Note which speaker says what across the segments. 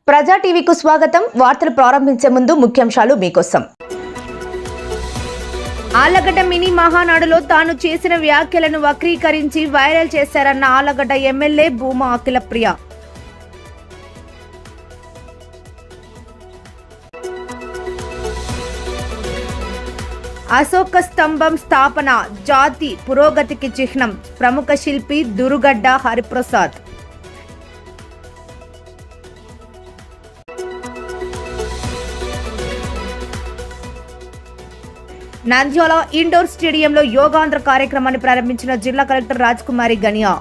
Speaker 1: ప్రజా టీవీకు స్వాగతం. వార్తలు ప్రారంభించే ముందు ముఖ్యాంశాలు మీకోసం. ఆళ్లగడ్డ మినీ మహానాడులో తాను చేసిన వ్యాఖ్యలను వక్రీకరించి వైరల్ చేశారన్న ఆళ్లగడ్డ ఎమ్మెల్యే భూమా అఖిలప్రియ. అశోక స్తంభం స్థాపన జాతి పురోగతికి చిహ్నం ప్రముఖ శిల్పి దురుగడ్డ హరిప్రసాద్. నంద్యాల ఇండోర్ స్టేడియంలో యోగాంధ్ర కార్యక్రమాన్ని ప్రారంభించిన జిల్లా కలెక్టర్ రాజ్కుమారి గనియా.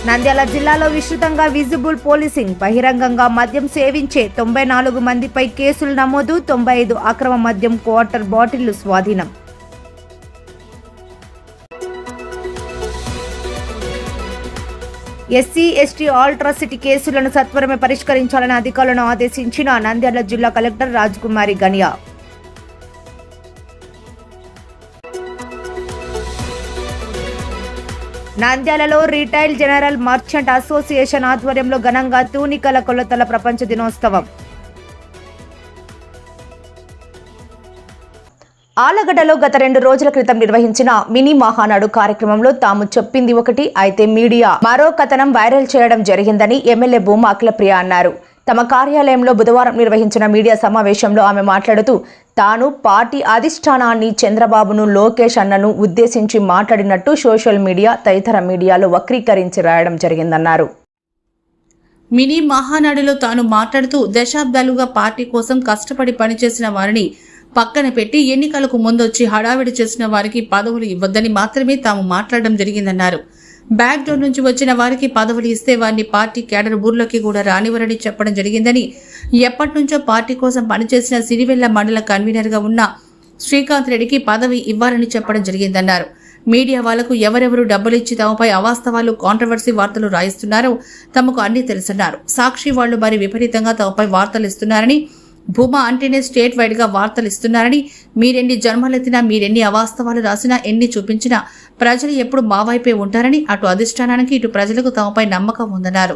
Speaker 1: నంద్యాల జిల్లాలో విస్తృతంగా విజిబుల్ పోలీసింగ్. బహిరంగంగా మద్యం సేవించే 94 మందిపై కేసులు నమోదు. 95 అక్రమ మద్యం క్వార్టర్ బాటిళ్లు స్వాధీనం. ఎస్సీ ఎస్టీ ఆల్ట్రాసిటీ కేసులను సత్వరమే పరిష్కరించాలని అధికారులను ఆదేశించిన నంద్యాల జిల్లా కలెక్టర్ రాజ్కుమారి గనియా. నంద్యాలలో రిటైల్ జనరల్ మర్చెంట్ అసోసియేషన్ ఆధ్వర్యంలో ఘనంగా తూనికల కొలతల ప్రపంచ దినోత్సవం. ఆళ్లగడ్డలో గత 2 రోజుల క్రితం నిర్వహించిన మినీ మహానాడు కార్యక్రమంలో తాము చెప్పింది ఒకటి అయితే మీడియా మరో కథనం వైరల్ చేయడం జరిగిందని ఎమ్మెల్యే భూమా అఖిలప్రియ అన్నారు. తమ కార్యాలయంలో బుధవారం నిర్వహించిన మీడియా సమావేశంలో ఆమె మాట్లాడుతూ తాను పార్టీ అధిష్టానాన్ని, చంద్రబాబును, లోకేష్ అన్నను ఉద్దేశించి మాట్లాడినట్టు సోషల్ మీడియా తదితర మీడియాలో వక్రీకరించి రాయడం జరిగిందన్నారు.
Speaker 2: మినీ మహానాడులో తాను మాట్లాడుతూ దశాబ్దాలుగా పార్టీ కోసం కష్టపడి పనిచేసిన వారిని పక్కన పెట్టి ఎన్నికలకు ముందొచ్చి హడావిడి చేసిన వారికి పదవులు ఇవ్వద్దని మాత్రమే తాము మాట్లాడడం జరిగిందన్నారు. బ్యాక్ డోర్ నుంచి వచ్చిన వారికి పదవులు ఇస్తే వారిని పార్టీ కేడర్ ఊర్లోకి కూడా రానివ్వరని చెప్పడం జరిగిందని, ఎప్పటి నుంచో పార్టీ కోసం పనిచేసిన సిరివెల్ల మండల కన్వీనర్గా ఉన్న శ్రీకాంత్ రెడ్డికి పదవి ఇవ్వాలని చెప్పడం జరిగిందన్నారు. మీడియా వాళ్లకు ఎవరెవరు డబ్బులిచ్చి తమపై అవాస్తవాలు, కాంట్రవర్సీ వార్తలు రాయిస్తున్నారో తమకు అన్నీ తెలుసన్నారు. సాక్షి వాళ్లు మరి విపరీతంగా తమపై వార్తలు ఇస్తున్నారని, భూమా అంటేనే స్టేట్ వైడ్ గా వార్తలు ఇస్తున్నారని, మీరెన్ని జన్మలెత్తినా, మీరెన్ని అవాస్తవాలు రాసినా, ఎన్ని చూపించినా ప్రజలు ఎప్పుడు మా వైపే ఉంటారని, అటు అధిష్టానానికి ఇటు ప్రజలకు తమపై నమ్మకం ఉందన్నారు.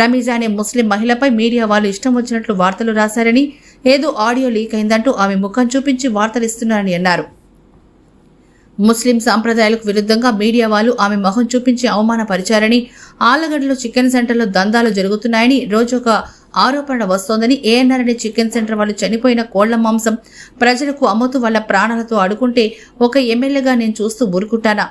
Speaker 2: రమీజా అనే ముస్లిం మహిళపై మీడియా వాళ్ళు ఇష్టం వచ్చినట్లు వార్తలు రాశారని, ఏదో ఆడియో లీక్ అయిందంటూ ఆమె ముఖం చూపించి వార్తలు ఇస్తున్నారని అన్నారు. ముస్లిం సాంప్రదాయాలకు విరుద్ధంగా మీడియా వాళ్ళు ఆమె మొహం చూపించి అవమానపరిచారని, ఆళ్లగడ్డలో చికెన్ సెంటర్లో దందాలు జరుగుతున్నాయని రోజు ఒక ఆరోపణ వస్తోందని, ఏఎన్ఆర్ అనే చికెన్ సెంటర్ వాళ్ళు చనిపోయిన కోళ్ల మాంసం ప్రజలకు అమ్ముతూ వాళ్ళ ప్రాణాలతో ఆడుకుంటే ఒక ఎమ్మెల్యేగా నేను చూస్తూ ఊరుకుంటానా?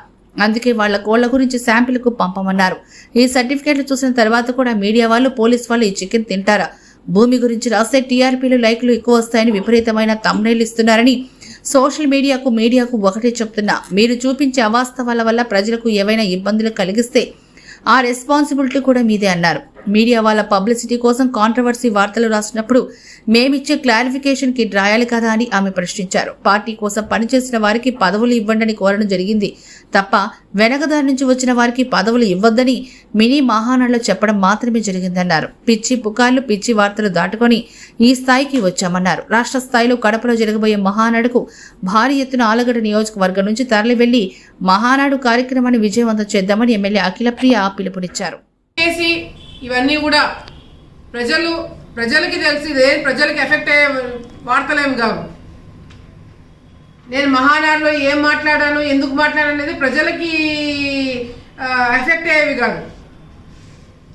Speaker 2: అందుకే వాళ్ల కోళ్ల గురించి శాంపిల్కు పంపమన్నారు. ఈ సర్టిఫికేట్లు చూసిన తర్వాత కూడా మీడియా వాళ్ళు, పోలీస్ వాళ్ళు ఈ చికెన్ తింటారా? భూమి గురించి రాస్తే టీఆర్పీలు, లైక్లు ఎక్కువ వస్తాయని విపరీతమైన థంబ్నెయిల్ ఇస్తున్నారని, సోషల్ మీడియాకు ఒకటే చెప్తున్నా, మీరు చూపించే అవాస్తవాల వల్ల ప్రజలకు ఏవైనా ఇబ్బందులు కలిగిస్తే ఆ రెస్పాన్సిబిలిటీ కూడా మీదే అన్నారు. మీడియా వాళ్ళ పబ్లిసిటీ కోసం కాంట్రవర్సీ వార్తలు రాసినప్పుడు మేమిచ్చే క్లారిఫికేషన్ కి రాయాలి కదా అని ఆమె ప్రశ్నించారు. పార్టీ కోసం పనిచేసిన వారికి పదవులు ఇవ్వండి కోరడం జరిగింది తప్ప వెనకదారి నుంచి వచ్చిన వారికి పదవులు ఇవ్వద్దని మినీ మహానాడులో చెప్పడం మాత్రమే జరిగిందన్నారు. పిచ్చి పుకార్లు, పిచ్చి వార్తలు దాటుకొని ఈ స్థాయికి వచ్చామన్నారు. రాష్ట్ర స్థాయిలో కడపలో జరగబోయే మహానాడుకు భారీ ఎత్తున ఆళ్లగడ్డ నియోజకవర్గం నుంచి తరలి వెళ్లి మహానాడు కార్యక్రమాన్ని విజయవంతం చేద్దామని ఎమ్మెల్యే అఖిలప్రియ పిలుపునిచ్చారు.
Speaker 3: ఇవన్నీ కూడా ప్రజలకి తెలిసి ప్రజలకి ఎఫెక్ట్ అయ్యే వార్తలేం కావు. నేను మహానాడులో ఏం మాట్లాడాను, ఎందుకు మాట్లాడాను అనేది ప్రజలకి ఎఫెక్ట్ అయ్యేవి కాదు.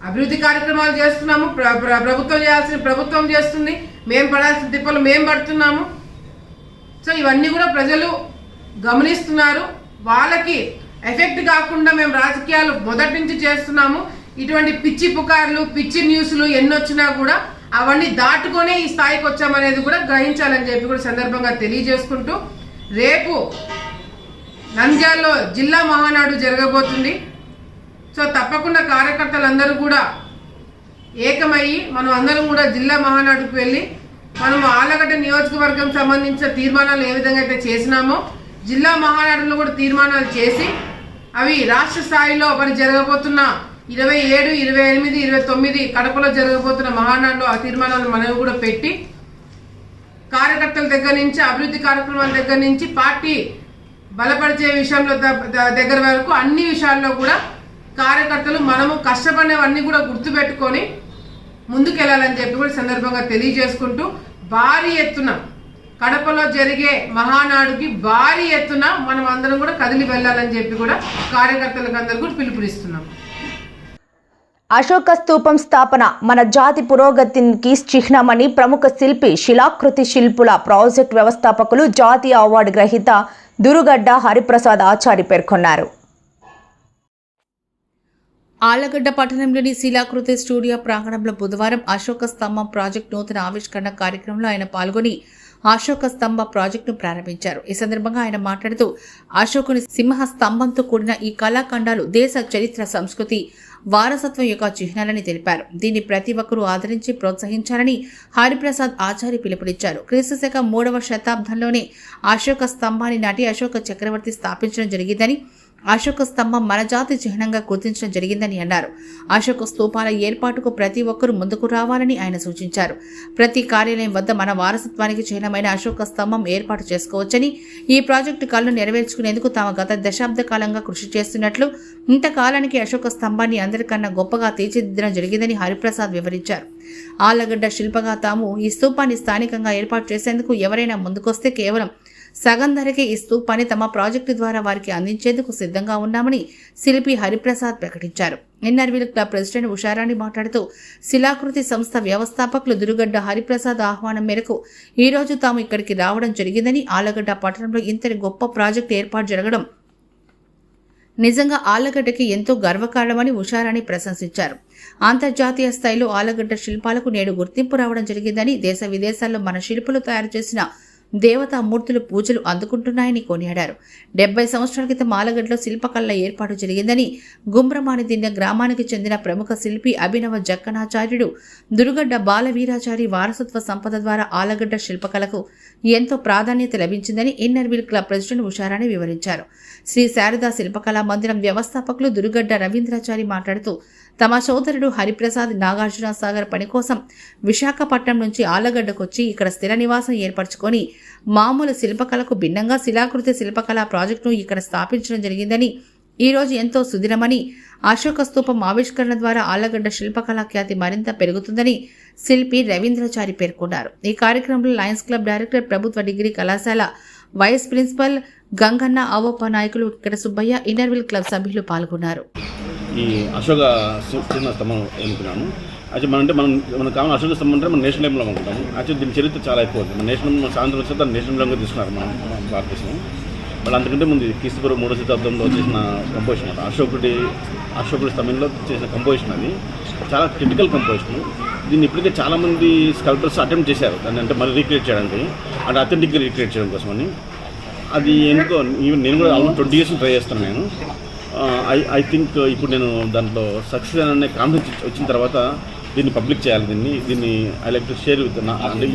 Speaker 3: అభివృద్ధి కార్యక్రమాలు చేస్తున్నాము, ప్రభుత్వం చేయాల్సిన ప్రభుత్వం చేస్తుంది, మేము పడాల్సిన తిప్పలు మేము పడుతున్నాము. సో ఇవన్నీ కూడా ప్రజలు గమనిస్తున్నారు. వాళ్ళకి ఎఫెక్ట్ కాకుండా మేము రాజకీయాలు మొదటి నుంచి చేస్తున్నాము. ఇటువంటి పిచ్చి పుకార్లు, పిచ్చి న్యూస్లు ఎన్నొచ్చినా కూడా అవన్నీ దాటుకొనే ఈ స్థాయికి వచ్చామనేది కూడా గ్రహించాలని చెప్పి కూడా సందర్భంగా తెలియజేసుకుంటూ, రేపు నంద్యాలలో జిల్లా మహానాడు జరగబోతుంది. సో తప్పకుండా కార్యకర్తలందరూ కూడా ఏకమయ్యి మనం అందరం కూడా జిల్లా మహానాడుకు వెళ్ళి మనం ఆళ్లగడ్డ నియోజకవర్గం సంబంధించిన తీర్మానాలు ఏ విధంగా అయితే చేసినామో జిల్లా మహానాడులో కూడా తీర్మానాలు చేసి అవి రాష్ట్ర స్థాయిలో మరి జరగబోతున్న 27, 28, 29 కడపలో జరగబోతున్న మహానాడులో ఆ తీర్మానాలు మనవి కూడా పెట్టి కార్యకర్తల దగ్గర నుంచి, అభివృద్ధి కార్యక్రమాల దగ్గర నుంచి, పార్టీ బలపరిచే విషయంలో దగ్గర వరకు అన్ని విషయాల్లో కూడా కార్యకర్తలు మనము కష్టపడినవన్నీ కూడా గుర్తుపెట్టుకొని ముందుకెళ్ళాలని చెప్పి కూడా సందర్భంగా తెలియజేసుకుంటూ భారీ ఎత్తున కడపలో జరిగే మహానాడుకి భారీ ఎత్తున మనం అందరం కూడా కదిలి వెళ్ళాలని చెప్పి కూడా కార్యకర్తలకు అందరూ కూడా పిలుపునిస్తున్నాం.
Speaker 1: అశోక స్తూపం స్థాపన మన జాతి పురోగతికి చిహ్నమని ప్రముఖ శిల్పి శిలాకృతి శిల్పుల ప్రాజెక్ట్ వ్యవస్థాపకులు జాతీయ అవార్డు గ్రహీత దురుగడ్డ హరిప్రసాద్ ఆచారి పేర్కొన్నారు.
Speaker 2: ఆళ్లగడ్డ పట్టణంలోని శిలాకృతి స్టూడియో ప్రాంగణంలో బుధవారం అశోక స్తంభం ప్రాజెక్టు నూతన ఆవిష్కరణ కార్యక్రమంలో ఆయన పాల్గొని అశోక స్తంభ ప్రాజెక్టును ప్రారంభించారు. ఈ సందర్భంగా ఆయన మాట్లాడుతూ అశోకుని సింహ స్తంభంతో కూడిన ఈ కళాఖండాలు దేశ చరిత్ర, సంస్కృతి, వారసత్వం యొక్క చిహ్నాలని తెలిపారు. దీన్ని ప్రతి ఒక్కరూ ఆదరించి ప్రోత్సహించాలని హరిప్రసాద్ ఆచారి పిలుపునిచ్చారు. క్రీస్తుశక 3వ శతాబ్దంలోనే అశోక స్తంభాన్ని నాటి అశోక చక్రవర్తి స్థాపించడం జరిగిందని, అశోక స్తంభం మన జాతి చిహ్నంగా గుర్తించడం జరిగిందని అన్నారు. అశోక స్తూపాల ఏర్పాటుకు ప్రతి ఒక్కరూ ముందుకు రావాలని ఆయన సూచించారు. ప్రతి కార్యాలయం వద్ద మన వారసత్వానికి చిహ్నమైన అశోక స్తంభం ఏర్పాటు చేసుకోవచ్చని, ఈ ప్రాజెక్టు కలను నెరవేర్చుకునేందుకు తాము గత దశాబ్ద కాలంగా కృషి చేస్తున్నట్లు, ఇంతకాలానికి అశోక స్తంభాన్ని అందరికన్నా గొప్పగా తీర్చిదిద్దడం జరిగిందని హరిప్రసాద్ వివరించారు. ఆళ్లగడ్డ శిల్పగా తాము ఈ స్తూపాన్ని స్థానికంగా ఏర్పాటు చేసేందుకు ఎవరైనా ముందుకొస్తే కేవలం సగం ధరకే ఈ స్తూపాన్ని తమ ప్రాజెక్టు ద్వారా వారికి అందించేందుకు సిద్ధంగా ఉన్నామని శిల్పి హరిప్రసాద్ ప్రకటించారు. ఎన్ఆర్వీల్ క్లబ్ ప్రెసిడెంట్ ఉషారాణి మాట్లాడుతూ శిలాకృతి సంస్థ వ్యవస్థాపకులు దురుగడ్డ హరిప్రసాద్ ఆహ్వానం మేరకు ఈ రోజు తాము ఇక్కడికి రావడం జరిగిందని, ఆళ్లగడ్డ పట్టణంలో ఇంతటి గొప్ప ప్రాజెక్టు ఏర్పాటు జరగడం నిజంగా ఆళ్లగడ్డకి ఎంతో గర్వకారణమని ఉషారాణి ప్రశంసించారు. అంతర్జాతీయ స్థాయిలో ఆళ్లగడ్డ శిల్పాలకు నేడు గుర్తింపు రావడం జరిగిందని, దేశ విదేశాల్లో మన శిల్పులు తయారు చేసిన దేవతామూర్తులు పూజలు అందుకుంటున్నాయని కొనియాడారు. 70 సంవత్సరాల క్రితం ఆళ్లగడ్డలో శిల్పకళ ఏర్పాటు జరిగిందని, గుంబ్రమానిదిన్న గ్రామానికి చెందిన ప్రముఖ శిల్పి అభినవ జక్కనాచార్యుడు దురుగడ్డ బాలవీరాచారి వారసత్వ సంపద ద్వారా ఆళ్లగడ్డ శిల్పకళకు ఎంతో ప్రాధాన్యత లభించిందని ఎన్ఆర్వీల్ క్లబ్ ప్రెసిడెంట్ ఉషారాణి వివరించారు. శ్రీ శారదా శిల్పకళా మందిరం వ్యవస్థాపకులు దురుగడ్డ రవీంద్రాచారి మాట్లాడుతూ తమ సోదరుడు హరిప్రసాద్ నాగార్జున సాగర్ పని కోసం విశాఖపట్నం నుంచి ఆళ్లగడ్డకొచ్చి ఇక్కడ స్థిర నివాసం ఏర్పరచుకొని మామూలు శిల్పకళకు భిన్నంగా శిలాకృతి శిల్పకళా ప్రాజెక్టును ఇక్కడ స్థాపించడం జరిగిందని, ఈ రోజు ఎంతో సుదినమని, అశోక స్తూపం ఆవిష్కరణ ద్వారా ఆళ్లగడ్డ శిల్పకళా ఖ్యాతి మరింత పెరుగుతుందని శిల్పి రవీంద్రాచారి పేర్కొన్నారు. ఈ కార్యక్రమంలో లయన్స్ క్లబ్ డైరెక్టర్, ప్రభుత్వ డిగ్రీ కళాశాల వైస్ ప్రిన్సిపల్ గంగన్న, అవోప నాయకులు ఇక్కడ సుబ్బయ్య, ఇన్నర్విల్ క్లబ్ సభ్యులు పాల్గొన్నారు.
Speaker 4: ఈ అశోక చిన్న స్తంభం అనుకున్నాను. అయితే మన కామన్ అశోక స్తంభం అంటే మన నేషనల్ లెవెల్లో అనుకుంటాము. యాక్చువల్లీ దీని చరిత్ర చాలా ఎక్కువ. మన నేషనల్ సాయంత్రం వచ్చి దాన్ని నేషనల్ లెవెల్గా తీసుకున్నారు మన భారతదేశం. వాళ్ళు అంతకంటే ముందు క్రీస్తుపూర్వం 3వ శతాబ్దంలో చేసిన కంపోజిషన్ అన్నమాట. అశోకుడి స్తంభంలో చేసిన కంపోజిషన్ అది చాలా క్రిటికల్ కంపోజిషన్. దీన్ని ఇప్పటికే చాలామంది స్కల్ప్టర్స్ అటెంప్ట్ చేశారు దాన్ని, అంటే మళ్ళీ రీక్రియేట్ చేయడానికి, అంటే అథెంటిక్గా రీక్రియేట్ చేయడం కోసమని. అది ఎందుకో ఈవెన్ నేను కూడా ఆల్మోస్ట్ 20 years ట్రై చేస్తాను నేను. ఐ థింక్ ఇప్పుడు నేను దాంట్లో సక్సెస్ అనే కాన్ఫిడెన్స్ వచ్చిన తర్వాత దీన్ని పబ్లిక్ చేయాలి. దీన్ని I like to share with అంటే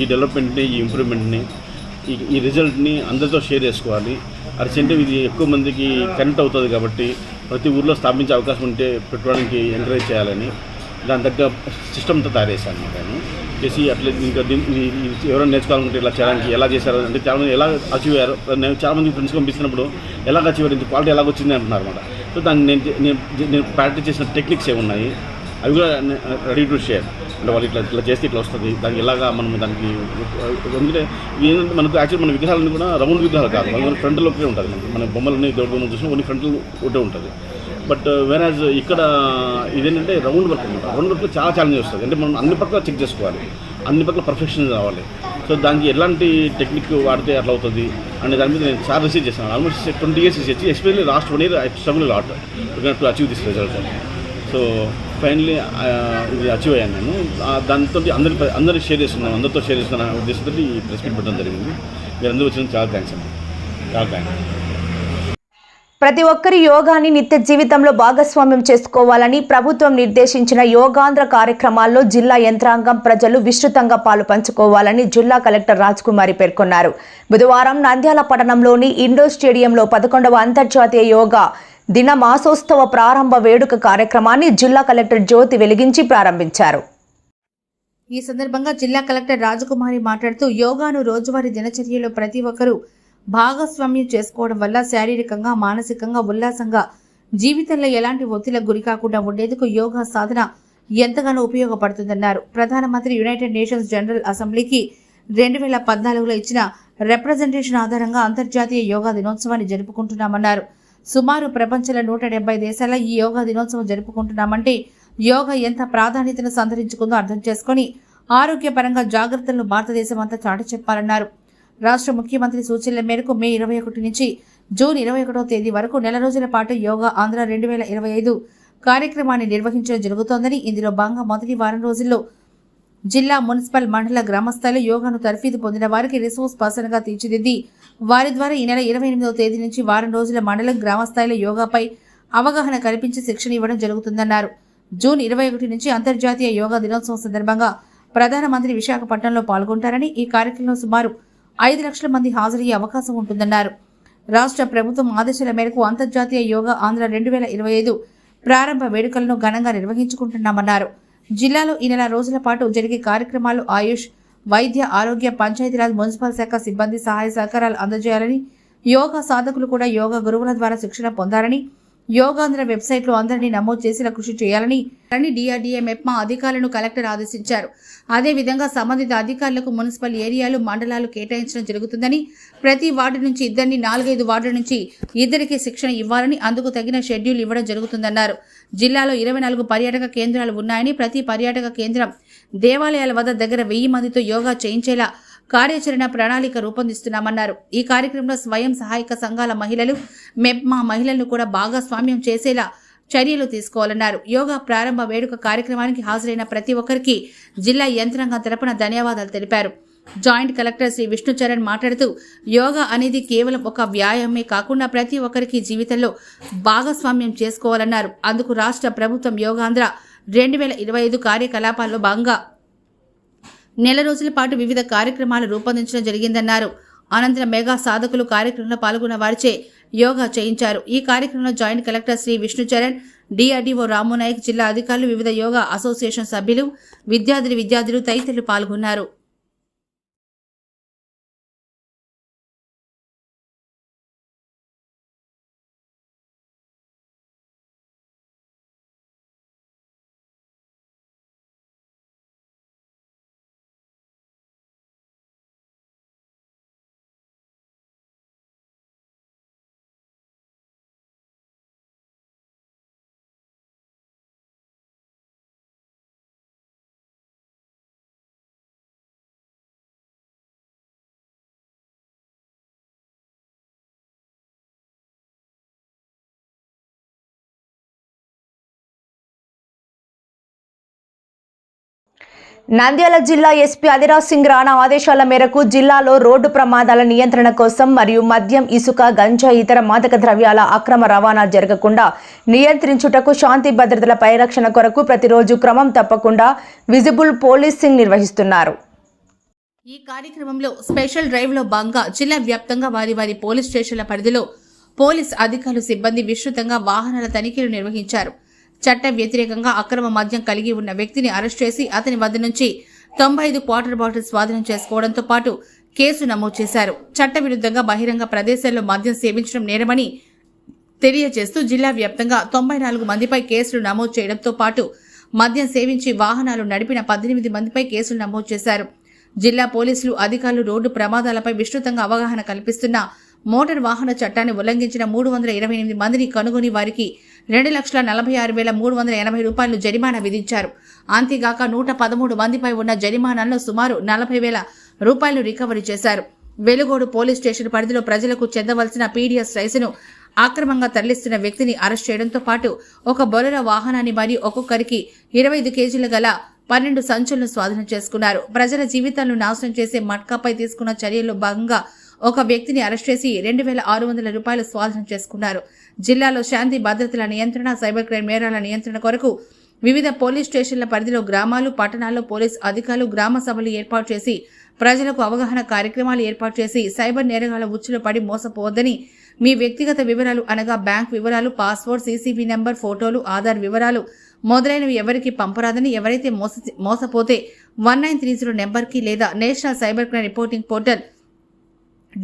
Speaker 4: ఈ డెవలప్మెంట్ని, ఈ ఇంప్రూవ్మెంట్ని, ఈ రిజల్ట్ని అందరితో షేర్ చేసుకోవాలి. అర్జెంటే ఇది ఎక్కువ మందికి కనెక్ట్ అవుతుంది కాబట్టి ప్రతి ఊర్లో స్థాపించే అవకాశం ఉంటే పెట్టుకోవడానికి ఎంకరేజ్ చేయాలని దాని తగ్గ సిస్టమ్తో తయారు చేశాను అనమాట. నేను చేసి అట్లా ఇంకా ఎవరైనా నేర్చుకోవాలంటే ఇలా చేయడానికి ఎలా చేశారు అంటే చాలామంది ఎలా అచీవ్ అయ్యారు. నేను చాలామంది ఫ్రెండ్స్ పంపిస్తున్నప్పుడు ఎలా అచీవ్ అయ్యారు, ఇంత క్వాలిటీ ఎలా వచ్చింది అంటున్నారు అనమాట. సో దాన్ని నేను ప్రాక్టీస్ చేసిన టెక్నిక్స్ ఏమున్నాయి అవి కూడా రెడీ టు షేర్. అంటే వాళ్ళు ఇట్లా చేస్తే ఇట్లా వస్తుంది, దానికి ఎలాగా మనం దానికి ఎందుకంటే ఏంటంటే మనకు యాక్చువల్ మన విగ్రహాలన్నీ కూడా రౌండ్ విగ్రహాలు కాదు, మన ఫ్రంట్లోకే ఉంటుంది. మన బొమ్మలని దేవుడి బొమ్మలు చూసినా కొన్ని ఫ్రంట్లు ఒకటే ఉంటుంది. బట్ వేరాజ్ ఇక్కడ ఇదేంటంటే రౌండ్ వర్క్ అనమాట. రౌండ్ వర్క్లో చాలా ఛాలెంజ్ వస్తుంది. అంటే మనం అన్ని పక్కల చెక్ చేసుకోవాలి, అన్ని పక్కల పర్ఫెక్షన్ రావాలి. సో దానికి ఎలాంటి టెక్నిక్ వాడితే అట్లా అవుతుంది అనే దాని మీద నేను చాలా రీసెర్చ్ చేశాను. Almost 20 years research, especially last 1 year I struggle lot to achieve this result. So finally ఇది అచీవ్ అయ్యాను నేను. దాంతో అందరూ షేర్ చేసుకున్నాను, అందరితో షేర్ చేసుకున్న ఉద్దేశంతో ఈ ప్రెస్ మీట్ పెట్టడం జరిగింది. మీరందరూ వచ్చినందుకు చాలా థ్యాంక్స్ అండి, చాలా థ్యాంక్స్.
Speaker 1: ప్రతి ఒక్కరి యోగాని నిత్య జీవితంలో భాగస్వామ్యం చేసుకోవాలని ప్రభుత్వం నిర్దేశించిన యోగాంధ్ర కార్యక్రమాల్లో జిల్లా యంత్రాంగం, ప్రజలు విస్తృతంగా పాలు పంచుకోవాలని జిల్లా కలెక్టర్ రాజ్కుమారి పేర్కొన్నారు. బుధవారం నంద్యాల పట్టణంలోని ఇండోర్ స్టేడియంలో 11వ అంతర్జాతీయ యోగా దిన మాసోత్సవ ప్రారంభ వేడుక కార్యక్రమాన్ని జిల్లా కలెక్టర్ జ్యోతి వెలిగించి ప్రారంభించారు.
Speaker 2: ఈ సందర్భంగా జిల్లా కలెక్టర్ రాజకుమారి మాట్లాడుతూ యోగాను రోజువారీ దినచర్యలో ప్రతి ఒక్కరూ భాగస్వామ్యం చేసుకోవడం వల్ల శారీరకంగా, మానసికంగా ఉల్లాసంగా జీవితంలో ఎలాంటి ఒత్తిళ్లకు గురి కాకుండా ఉండేందుకు యోగా సాధన ఎంతగానో ఉపయోగపడుతుందన్నారు. ప్రధానమంత్రి యునైటెడ్ నేషన్స్ జనరల్ అసెంబ్లీకి 2014లో ఇచ్చిన రిప్రజెంటేషన్ ఆధారంగా అంతర్జాతీయ యోగా దినోత్సవాన్ని జరుపుకుంటున్నామన్నారు. సుమారు ప్రపంచంలో 170 దేశాల్లో ఈ యోగా దినోత్సవం జరుపుకుంటున్నామంటే యోగా ఎంత ప్రాధాన్యతను సంతరించుకుందో అర్థం చేసుకుని ఆరోగ్యపరంగా జాగ్రత్తలను భారతదేశం అంతా చాటి చెప్పాలన్నారు. రాష్ట్ర ముఖ్యమంత్రి సూచనల మేరకు మే 21 నుంచి జూన్ 21వ తేదీ వరకు నెల రోజుల పాటు యోగా ఆంధ్ర 2025 కార్యక్రమాన్ని నిర్వహించడం జరుగుతోందని, ఇందులో భాగంగా మొదటి వారం రోజుల్లో జిల్లా, మున్సిపల్, మండల, గ్రామ స్థాయిలో యోగాను తర్ఫీదు పొందిన వారికి రిసోర్స్ పర్సన్గా తీర్చిదిద్ది వారి ద్వారా ఈ నెల 28వ తేదీ నుంచి వారం రోజుల మండలం, గ్రామ స్థాయిలో యోగాపై అవగాహన కల్పించి శిక్షణ ఇవ్వడం జరుగుతుందన్నారు. జూన్ 21 నుంచి అంతర్జాతీయ యోగా దినోత్సవం సందర్భంగా ప్రధానమంత్రి విశాఖపట్నంలో పాల్గొంటారని, ఈ కార్యక్రమంలో సుమారు 5 లక్షల మంది హాజరయ్యే అవకాశం ఉంటుందన్నారు. రాష్ట్ర ప్రభుత్వం ఆదేశాల మేరకు అంతర్జాతీయ యోగా ఆంధ్ర 2025 ప్రారంభ వేడుకలను ఘనంగా నిర్వహించుకుంటున్నామన్నారు. జిల్లాలో ఈ నెల రోజుల పాటు జరిగే కార్యక్రమాలు ఆయుష్, వైద్య, ఆరోగ్య, పంచాయతీరాజ్, మున్సిపల్ శాఖ సిబ్బంది సహాయ సహకారాలు అందజేయాలని, యోగా సాధకులు కూడా యోగా గురువుల ద్వారా శిక్షణ పొందాలని, యోగాంధ్ర వెబ్సైట్లో అందరినీ నమోదు చేసేలా కృషి చేయాలని DRDA మెప్మా అధికారులను కలెక్టర్ ఆదేశించారు. అదేవిధంగా సంబంధిత అధికారులకు మున్సిపల్ ఏరియాలు, మండలాలు కేటాయించడం జరుగుతుందని, ప్రతి వార్డు నుంచి 2, 4, 5 వార్డుల నుంచి 2కి శిక్షణ ఇవ్వాలని, అందుకు తగిన షెడ్యూల్ ఇవ్వడం జరుగుతుందన్నారు. జిల్లాలో 24 పర్యాటక కేంద్రాలు ఉన్నాయని, ప్రతి పర్యాటక కేంద్రం, దేవాలయాల వద్ద దగ్గర 1000 మందితో యోగా చేయించేలా కార్యాచరణ ప్రణాళిక రూపొందిస్తున్నామన్నారు. ఈ కార్యక్రమంలో స్వయం సహాయక సంఘాల మహిళలు, మెప్మా మహిళలను కూడా భాగస్వామ్యం చేసేలా చర్యలు తీసుకోవాలన్నారు. యోగా ప్రారంభ వేడుక కార్యక్రమానికి హాజరైన ప్రతి ఒక్కరికి జిల్లా యంత్రాంగం తరపున ధన్యవాదాలు తెలిపారు. జాయింట్ కలెక్టర్ శ్రీ విష్ణుచరణ్ మాట్లాడుతూ, యోగా అనేది కేవలం ఒక వ్యాయామమే కాకుండా ప్రతి ఒక్కరికి జీవితంలో భాగస్వామ్యం చేసుకోవాలన్నారు. అందుకు రాష్ట్ర ప్రభుత్వం యోగాంధ్ర 2025 కార్యకలాపాల్లో భాగంగా నెల రోజుల పాటు వివిధ కార్యక్రమాలు రూపొందించడం జరిగిందన్నారు. అనంతరం మెగా సాధకులు కార్యక్రమంలో పాల్గొన్న వారిచే యోగా చేయించారు. ఈ కార్యక్రమంలో joint collector Shri Vishnucharan, DRDO Ramunayak, జిల్లా అధికారులు, వివిధ యోగా అసోసియేషన్ సభ్యులు, విద్యార్థులు తదితరులు పాల్గొన్నారు.
Speaker 1: నంద్యాల జిల్లా ఎస్పీ అదిరాజ్ సింగ్ రాణా ఆదేశాల మేరకు జిల్లాలో రోడ్డు ప్రమాదాల నియంత్రణ కోసం మరియు మద్యం, ఇసుక, గంజాయి, ఇతర మాదక ద్రవ్యాల అక్రమ రవాణా జరగకుండా నియంత్రించుటకు, శాంతి భద్రతల పరిరక్షణ కొరకు ప్రతిరోజు క్రమం తప్పకుండా విజిబుల్ పోలీసింగ్ నిర్వహిస్తున్నారు.
Speaker 2: ఈ కార్యక్రమంలో స్పెషల్ డ్రైవ్లో భాగంగా జిల్లా వ్యాప్తంగా వారి పోలీస్ స్టేషన్ల పరిధిలో పోలీస్ అధికారులు, సిబ్బంది విస్తృతంగా వాహనాల తనిఖీలు నిర్వహించారు. చట్ట వ్యతిరేకంగా అక్రమ మద్యం కలిగి ఉన్న వ్యక్తిని అరెస్ట్ చేసి అతని వద్ద నుంచి 95 క్వార్టర్ బాటిల్ స్వాధీనం చేసుకోవడంతో పాటు కేసు నమోదు చేశారు. చట్టవిరుద్ధంగా బహిరంగ ప్రదేశాల్లో మద్యం సేవించడం నేరమని తెలియజేస్తూ జిల్లా వ్యాప్తంగా 94 మందిపై కేసులు నమోదు చేయడంతో పాటు మద్యం సేవించి వాహనాలు నడిపిన 18 మందిపై కేసులు నమోదు చేశారు. జిల్లా పోలీసులు అధికారులు రోడ్డు ప్రమాదాలపై విస్తృతంగా అవగాహన కల్పిస్తున్న మోటార్ వాహన చట్టాన్ని ఉల్లంఘించిన 328 మందిని కనుగొని వారికి 2,46,380 రూపాయలు జరిమానా విధించారు. అంతేగాక 113 మందిపై ఉన్న జరిమానాల్లో సుమారు 40,000 రూపాయలు రికవరీ చేశారు. వెలుగోడు పోలీస్ స్టేషన్ పరిధిలో ప్రజలకు చెందవలసిన PDS రైసును అక్రమంగా తరలిస్తున్న వ్యక్తిని అరెస్ట్ చేయడంతో పాటు ఒక బొలెరో వాహనాన్ని మరియు ఒక్కొక్కరికి 25 కేజీలు గల 12 సంచులను స్వాధీనం చేసుకున్నారు. ప్రజల జీవితాలను నాశనం చేసే మట్కాపై తీసుకున్న చర్యల్లో భాగంగా ఒక వ్యక్తిని అరెస్ట్ చేసి 2,600 రూపాయలు స్వాధీనం చేసుకున్నారు. జిల్లాలో శాంతి భద్రతల నియంత్రణ, సైబర్ క్రైమ్ నేరాల నియంత్రణ కొరకు వివిధ పోలీస్ స్టేషన్ల పరిధిలో గ్రామాలు, పట్టణాల్లో పోలీస్ అధికారులు గ్రామ సభలు ఏర్పాటు చేసి ప్రజలకు అవగాహన కార్యక్రమాలు ఏర్పాటు చేసి సైబర్ నేరగాళ్ల ఉచ్చులో పడి మోసపోవద్దని, మీ వ్యక్తిగత వివరాలు అనగా బ్యాంక్ వివరాలు, పాస్వర్డ్, CCV నెంబర్, ఫోటోలు, ఆధార్ వివరాలు మొదలైనవి ఎవరికి పంపరాదని, ఎవరైతే మోసపోతే 1930 నెంబర్కి లేదా national cyber crime reporting portal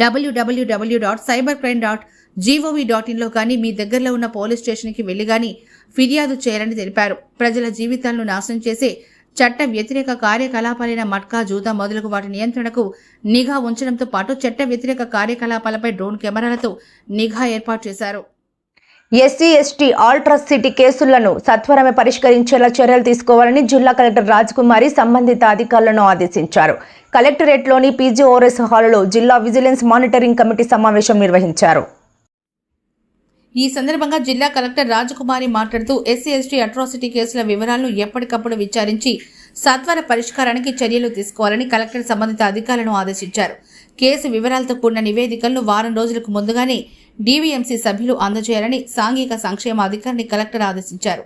Speaker 2: www.cybercrime.gov.in లో కానీ మీ దగ్గరలో ఉన్న పోలీస్ స్టేషన్కి వెళ్లి గాని ఫిర్యాదు చేయాలని తెలిపారు. ప్రజల జీవితాలను నాశనం చేసే చట్ట వ్యతిరేక కార్యకలాపాలైన మట్కా, జూదా మొదలగు వాటి నియంత్రణకు నిఘా ఉంచడంతో పాటు చట్ట వ్యతిరేక కార్యకలాపాలపై డ్రోన్ కెమెరాలతో నిఘా ఏర్పాటు చేశారు.
Speaker 1: ఎస్సీ ఎస్టీ ఆల్ట్రాసిటీ కేసులను సత్వరమే పరిష్కరించేలా చర్యలు తీసుకోవాలని జిల్లా కలెక్టర్ రాజకుమారి సంబంధిత అధికారులను ఆదేశించారు. కలెక్టరేట్లోని పీజీఓఎస్ హాలులో జిల్లా విజిలెన్స్ మానిటరింగ్ కమిటీ సమావేశం నిర్వహించారు.
Speaker 2: ఈ సందర్భంగా జిల్లా కలెక్టర్ రాజకుమారి మాట్లాడుతూ ఎస్సీ ఎస్టీ అట్రాసిటీ కేసుల వివరాలను ఎప్పటికప్పుడు విచారించి సత్వర పరిష్కారానికి చర్యలు తీసుకోవాలని కలెక్టర్ సంబంధిత అధికారులను ఆదేశించారు. కేసు వివరాలతో కూడిన నివేదికలను వారం రోజులకు ముందుగానే డీవీఎంసీ సభ్యులు అందజేయాలని సాంఘిక సంక్షేమ అధికారిని కలెక్టర్ ఆదేశించారు.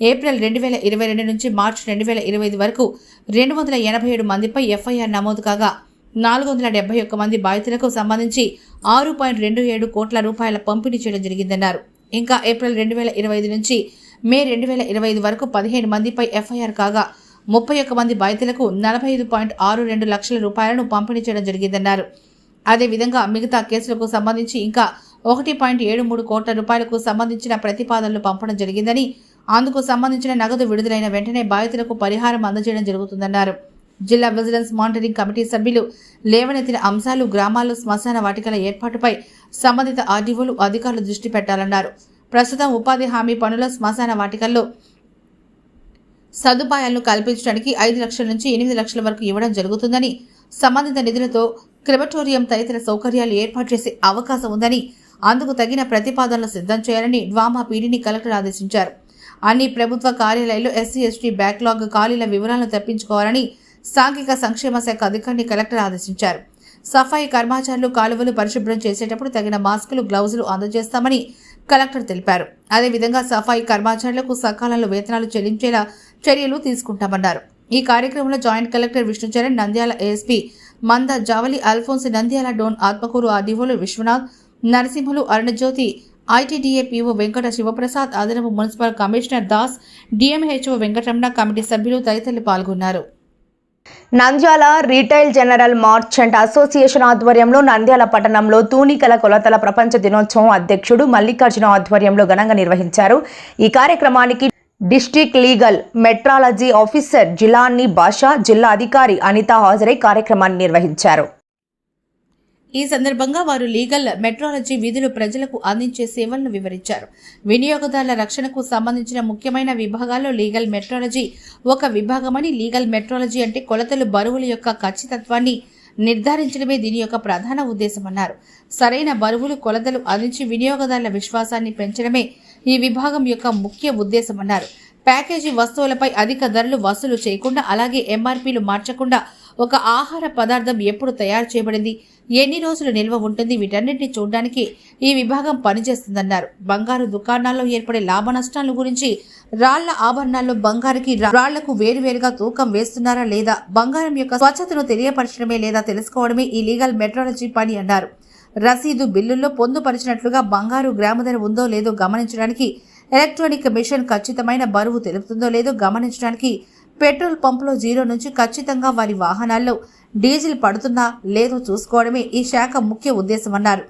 Speaker 2: ఏప్రిల్ 2022 నుంచి మార్చి 2025 వరకు 287 మందిపై ఎఫ్ఐఆర్ నమోదు కాగా 471 మంది బాధితులకు సంబంధించి 6.27 కోట్ల రూపాయల పంపిణీ చేయడం జరిగిందన్నారు. ఇంకా ఏప్రిల్ 2025 నుంచి మే 2025 వరకు 15 మందిపై ఎఫ్ఐఆర్ కాగా 31 మంది బాధితులకు 45.62 లక్షల రూపాయలను పంపిణీ చేయడం జరిగిందన్నారు. అదేవిధంగా మిగతా కేసులకు సంబంధించి ఇంకా 1.73 కోట్ల రూపాయలకు సంబంధించిన ప్రతిపాదనలు పంపడం జరిగిందని, అందుకు సంబంధించిన నగదు విడుదలైన వెంటనే బాధితులకు పరిహారం అందజేయడం జరుగుతుందన్నారు. జిల్లా విజిలెన్స్ మానిటరింగ్ కమిటీ సభ్యులు లేవనెత్తిన అంశాలు గ్రామాల్లో శ్మశాన వాటికల ఏర్పాటుపై సంబంధిత ఆర్డీఓలు అధికారులు దృష్టి పెట్టాలన్నారు. ప్రస్తుతం ఉపాధి హామీ పనుల శ్మశాన వాటికల్లో సదుపాయాలను కల్పించడానికి 5 లక్షల నుంచి 8 లక్షల వరకు ఇవ్వడం జరుగుతుందని, సంబంధిత నిధులతో క్రిమటోరియం తదితర సౌకర్యాలు ఏర్పాటు చేసే అవకాశం ఉందని, అందుకు తగిన ప్రతిపాదనలు సిద్ధం చేయాలని డ్వామా పీడీని కలెక్టర్ ఆదేశించారు. అన్ని ప్రభుత్వ కార్యాలయాల్లో ఎస్సీ ఎస్టీ బ్యాక్లాగ్ ఖాళీల వివరాలను తెప్పించుకోవాలని సాంఘిక సంక్షేమ శాఖ అధికారిని కలెక్టర్ ఆదేశించారు. సఫాయి కర్మచారులు కాలువలు పరిశుభ్రం చేసేటప్పుడు తగిన మాస్కులు, గ్లౌజులు అందజేస్తామని కలెక్టర్ తెలిపారు. అదేవిధంగా సఫాయి కర్మచారులకు సకాలంలో వేతనాలు చెల్లించేలా చర్యలు తీసుకుంటామన్నారు. ఈ కార్యక్రమంలో joint collector Vishnucharan, Nandyal ASP Manda Javali, Alphonse, Nandyal Dhone, Atmakur ఆర్డీఓలు విశ్వనాథ్, నరసింహులు, అరుణజ్యోతి, ఐటీడీఏ పీఓ వెంకట శివప్రసాద్, అదనపు municipal commissioner Das, DMHO Venkataramana, committee సభ్యులు తదితరులు పాల్గొన్నారు.
Speaker 1: Nandyal retail general merchant association ఆధ్వర్యంలో నంద్యాల పట్టణంలో తూనికల కొలతల ప్రపంచ దినోత్సవం అధ్యక్షుడు మల్లికార్జున ఆధ్వర్యంలో ఘనంగా నిర్వహించారు. ఈ కార్యక్రమానికి district legal metrology officer Jilani Basha, జిల్లా అధికారి అనిత హాజరై కార్యక్రమాన్ని నిర్వహించారు.
Speaker 2: ఈ సందర్భంగా వారు లీగల్ మెట్రాలజీ విధులు ప్రజలకు అందించే సేవలను వివరించారు. వినియోగదారుల రక్షణకు సంబంధించిన ముఖ్యమైన విభాగాల్లో లీగల్ మెట్రాలజీ ఒక విభాగమని, లీగల్ మెట్రాలజీ అంటే కొలతలు, బరువుల యొక్క ఖచ్చితత్వాన్ని నిర్ధారించడమే దీని యొక్క ప్రధాన ఉద్దేశమన్నారు. సరైన బరువులు, కొలతలు అందించి వినియోగదారుల విశ్వాసాన్ని పెంచడమే ఈ విభాగం యొక్క ముఖ్య ఉద్దేశమన్నారు. ప్యాకేజీ వస్తువులపై అధిక ధరలు వసూలు చేయకుండా, అలాగే ఎంఆర్పీలు మార్చకుండా ఒక ఆహార పదార్థం ఎప్పుడు తయారు చేయబడింది, ఎన్ని రోజులు నిల్వ ఉంటుంది, వీటన్నింటినీ చూడడానికి ఈ విభాగం పనిచేస్తుందన్నారు. బంగారు దుకాణాల్లో ఏర్పడే లాభ నష్టాల గురించి, రాళ్ల ఆభరణాల్లో బంగారుకి రాళ్లకు వేరువేరుగా తూకం వేస్తున్నారా లేదా, బంగారం యొక్క స్వచ్ఛతను తెలియపరచడమే లేదా తెలుసుకోవడమే ఈ లీగల్ మెట్రాలజీ పని అన్నారు. రసీదు, బిల్లుల్లో పొందుపరిచినట్లుగా బంగారు గ్రాము ధర ఉందో లేదో గమనించడానికి, ఎలక్ట్రానిక్ మిషన్ ఖచ్చితమైన బరువు తెలుపుతుందో లేదో గమనించడానికి, పెట్రోల్ పంపులో 0 నుంచి ఖచ్చితంగా వారి వాహనాల్లో డీజిల్ పడుతుందా లేదో చూసుకోవడమే ఈ శాఖ ముఖ్య ఉద్దేశమన్నారు.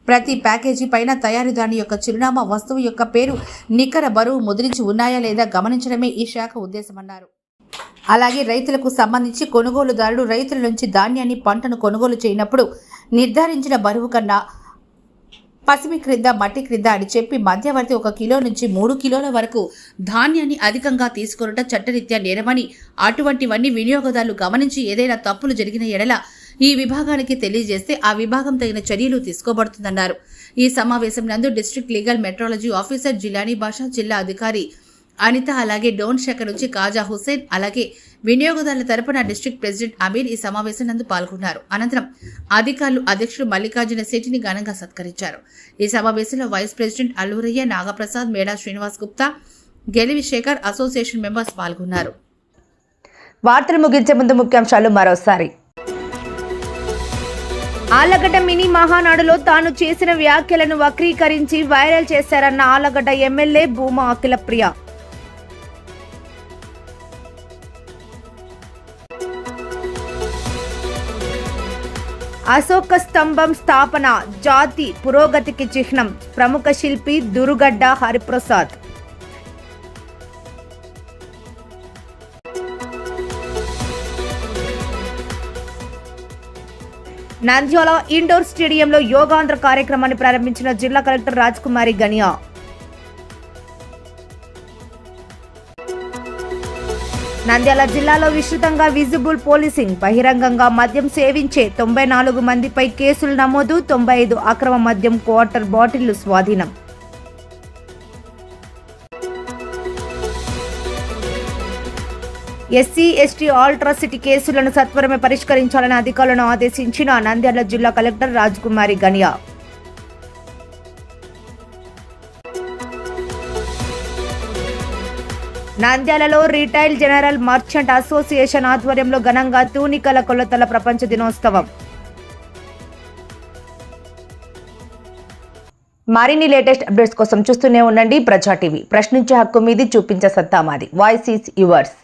Speaker 2: ప్రతి ప్యాకేజీ పైన తయారీదారుని యొక్క చిరునామా, వస్తువు యొక్క పేరు, నికర బరువు ముద్రించి ఉన్నాయా లేదా గమనించడమే ఈ శాఖ ఉద్దేశమన్నారు. అలాగే రైతులకు సంబంధించి కొనుగోలుదారుడు రైతుల నుంచి ధాన్యాన్ని, పంటను కొనుగోలు చేయనప్పుడు నిర్ధారించిన బరువు కన్నా పసిమి క్రింద, మట్టి క్రింద అని చెప్పి మధ్యవర్తి 1 కిలో నుంచి 3 కిలోల వరకు ధాన్యాన్ని అధికంగా తీసుకొనట చట్టరీత్యా నేరమని, అటువంటివన్నీ వినియోగదారులు గమనించి ఏదైనా తప్పులు జరిగిన ఎడల ఈ విభాగానికి తెలియజేస్తే ఆ విభాగం తగిన చర్యలు తీసుకోబడుతుందన్నారు. ఈ సమావేశం నందు district legal metrology officer Jilani Basha, జిల్లా అధికారి అనిత, అలాగే డోన్ శాఖ నుంచి కాజా హుసేన్, అలాగే వినియోగదారుల తరపున డిస్ట్రిక్ట్ ప్రెసిడెంట్ అమీర్ ఈ సమావేశం నందు పాల్గొన్నారు. అనంతరం అధికారులు అధ్యక్షుడు మల్లికార్జున శెట్టిని ఘనంగా సత్కరించారు. ఈ సమావేశంలో వైస్ ప్రెసిడెంట్ అల్లూరయ్య, నాగప్రసాద్, మేడా శ్రీనివాస్ గుప్తా, గెలివి శేఖర్, అసోసియేషన్ మెంబర్స్ పాల్గొన్నారు.
Speaker 1: వార్తలు ముగించే ముందు ముఖ్యాంశాలు మరోసారి. ఆళ్లగడ్డ మినీ మహానాడులో తాను చేసిన వ్యాఖ్యలను వక్రీకరించి వైరల్ చేశారన్న ఆళ్లగడ్డ ఎమ్మెల్యే భూమా అఖిలప్రియ. అశోక స్తంభం స్థాపన జాతి పురోగతికి చిహ్నం ప్రముఖ శిల్పి దురుగడ్డ హరిప్రసాద్. నంద్యాల ఇండోర్ స్టేడియంలో యోగాంధ్ర కార్యక్రమాన్ని ప్రారంభించిన జిల్లా కలెక్టర్ రాజ్కుమారి గనియా. నంద్యాల జిల్లాలో విస్తృతంగా విజిబుల్ పోలీసింగ్. బహిరంగంగా మద్యం సేవించే 94 మందిపై కేసులు నమోదు. 95 అక్రమ మద్యం క్వార్టర్ బాటిళ్లు స్వాధీనం. ఎస్సీ ఎస్టీ ఆల్ట్రాసిటీ కేసులను సత్వరమే పరిష్కరించాలని అధికారులను ఆదేశించిన నంద్యాల జిల్లా కలెక్టర్ రాజ్కుమారి గనియా. నంద్యాలలో రిటైల్ జనరల్ మర్చెంట్ అసోసియేషన్ ఆధ్వర్యంలో ఘనంగా తూనికల కొలతల ప్రపంచ దినోత్సవం. మరిన్ని లేటెస్ట్ అప్డేట్స్ కోసం చూస్తూనే ఉండండి ప్రజా టీవీ. ప్రశ్నించే హక్కు మీది, చూపించే సత్తా మాది. Voice is yours.